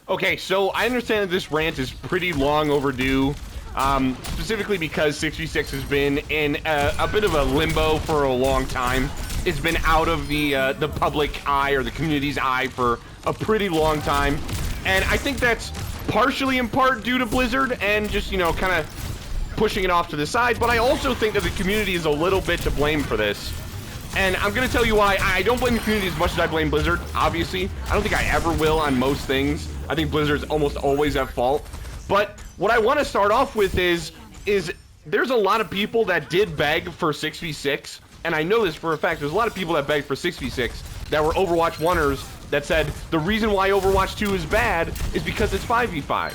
Okay, so I understand that this rant is pretty long overdue, specifically because 6v6 has been in a bit of a limbo for a long time. It's been out of the public eye or the community's eye for a pretty long time, and I think that's partially in part due to Blizzard and just, you know, kind of pushing it off to the side, but I also think that the community is a little bit to blame for this. And I'm going to tell you why. I don't blame the community as much as I blame Blizzard, obviously. I don't think I ever will on most things. I think Blizzard's almost always at fault. But what I want to start off with is there's a lot of people that did beg for 6v6, and I know this for a fact. There's a lot of people that begged for 6v6 that were Overwatch 1ers that said the reason why Overwatch 2 is bad is because it's 5v5.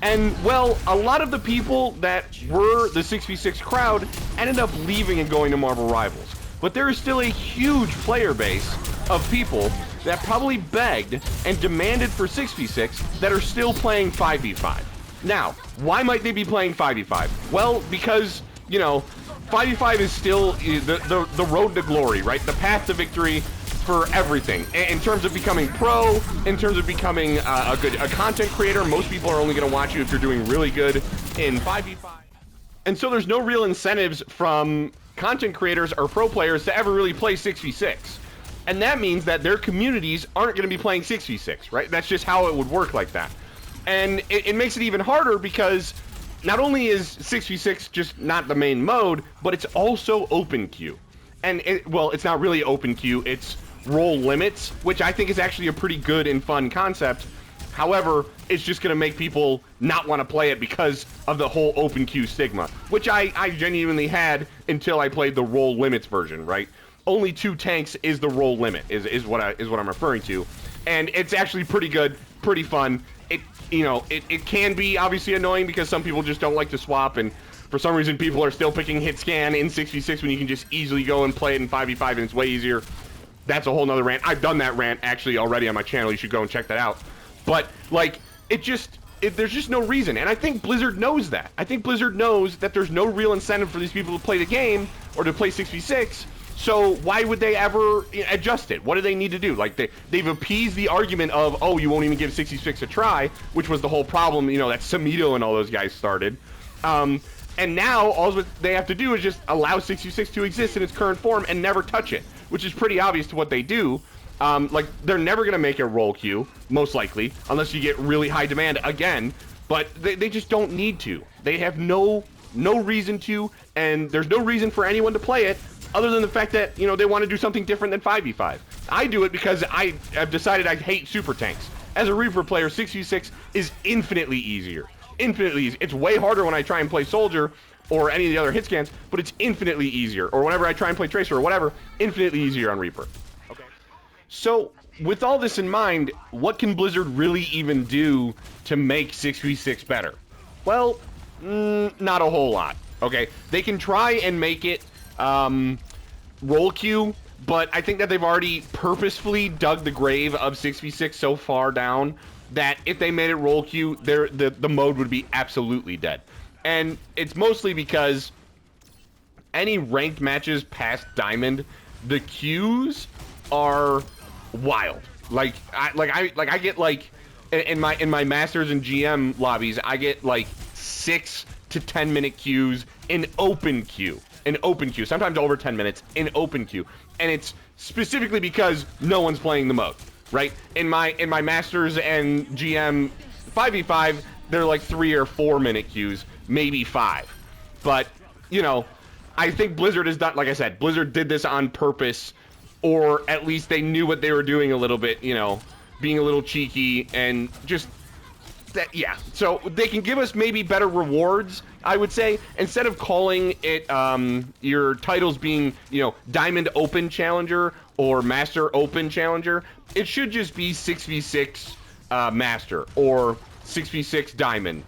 And, well, a lot of the people that were the 6v6 crowd ended up leaving and going to Marvel Rivals. But there is still a huge player base of people that probably begged and demanded for 6v6 that are still playing 5v5. Now, why might they be playing 5v5? Well, because, you know, 5v5 is still the road to glory, right? The path to victory for everything. In terms of becoming pro, in terms of becoming a content creator, most people are only going to watch you if you're doing really good in 5v5. And so there's no real incentives from content creators or pro players to ever really play 6v6. And that means that their communities aren't going to be playing 6v6, right? That's just how it would work like that. And it makes it even harder because not only is 6v6 just not the main mode, but it's also open queue. And, well, it's not really open queue, it's role limits, which I think is actually a pretty good and fun concept. However, it's just going to make people not want to play it because of the whole open queue stigma, which I genuinely had until I played the role limits version, right? Only 2 tanks is the role limit, is what I'm referring to. And it's actually pretty good, pretty fun. It can be obviously annoying because some people just don't like to swap, and for some reason people are still picking hit scan in 6v6 when you can just easily go and play it in 5v5 and it's way easier. That's a whole nother rant. I've done that rant actually already on my channel. You should go and check that out. But, like, there's just no reason. And I think Blizzard knows that. I think Blizzard knows that there's no real incentive for these people to play the game or to play 6v6. So why would they ever adjust it? What do they need to do? Like, they've appeased the argument of, oh, you won't even give 6v6 a try, which was the whole problem, you know, that Samito and all those guys started. And now, all they have to do is just allow 6v6 to exist in its current form and never touch it, which is pretty obvious to what they do. Like, they're never going to make a role queue, most likely, unless you get really high demand again, but they just don't need to. They have no reason to, and there's no reason for anyone to play it, other than the fact that, you know, they want to do something different than 5v5. I do it because I have decided I hate super tanks. As a Reaper player, 6v6 is infinitely easier. Infinitely easier. It's way harder when I try and play Soldier or any of the other hit scans, but it's infinitely easier. Or whenever I try and play Tracer or whatever, infinitely easier on Reaper. Okay. So, with all this in mind, what can Blizzard really even do to make 6v6 better? Well, not a whole lot. Okay, they can try and make it role queue, but I think that they've already purposefully dug the grave of 6v6 so far down that if they made it role queue, the mode would be absolutely dead. And it's mostly because any ranked matches past Diamond, the queues are wild. Like I get like in my Masters and GM lobbies, I get like 6 to 10 minute queues in open queue. Sometimes over 10 minutes in open queue. And it's specifically because no one's playing the mode, right? In my Masters and GM 5v5, they're like 3 or 4 minute queues, maybe 5. But, you know, I think Blizzard has done, like I said, Blizzard did this on purpose, or at least they knew what they were doing a little bit, you know, being a little cheeky and just that, yeah. So they can give us maybe better rewards, I would say, instead of calling it your titles being, you know, Diamond Open Challenger or Master Open Challenger. It should just be 6v6 Master or 6v6 Diamond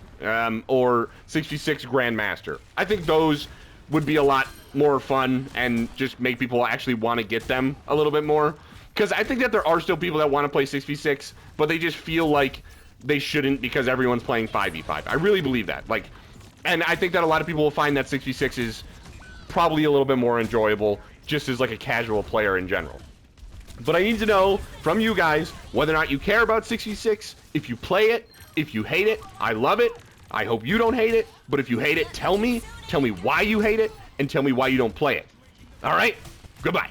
or 6v6 Grandmaster. I think those would be a lot more fun and just make people actually want to get them a little bit more. Because I think that there are still people that want to play 6v6, but they just feel like they shouldn't because everyone's playing 5v5. I really believe that. Like, and I think that a lot of people will find that 6v6 is probably a little bit more enjoyable just as like a casual player in general. But I need to know from you guys whether or not you care about 6v6, if you play it, if you hate it. I love it. I hope you don't hate it. But if you hate it, tell me. Tell me why you hate it, and tell me why you don't play it. All right? Goodbye.